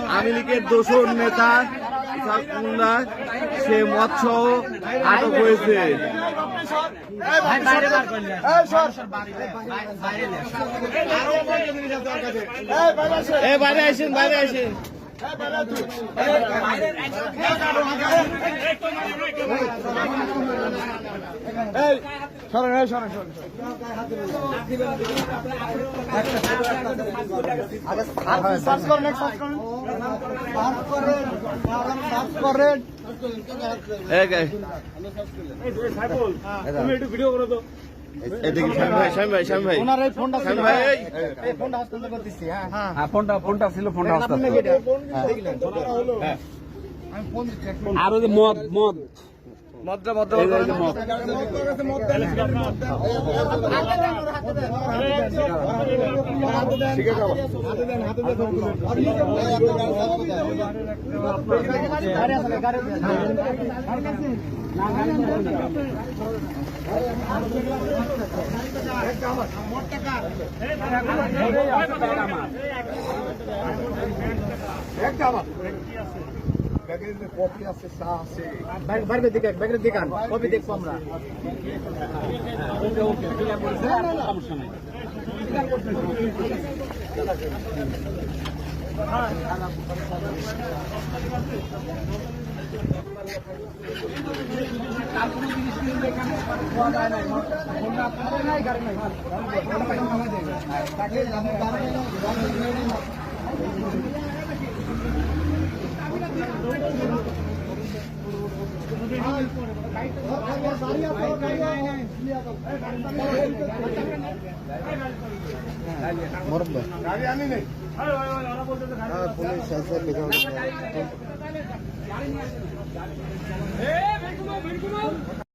আওয়ামী লীগের দোসর নেতা সে মৎস্য আটক হয়েছে। বাইরে আসেন, বাইরে আসেন। ভিডিও করো তো। আর ওই যে মদ মদ কপি আছে, চা আছে, বাইরে দিকে ব্যাগের দিকে কপি দেখবো আমরা। সমস্যা নেই। পুলিশ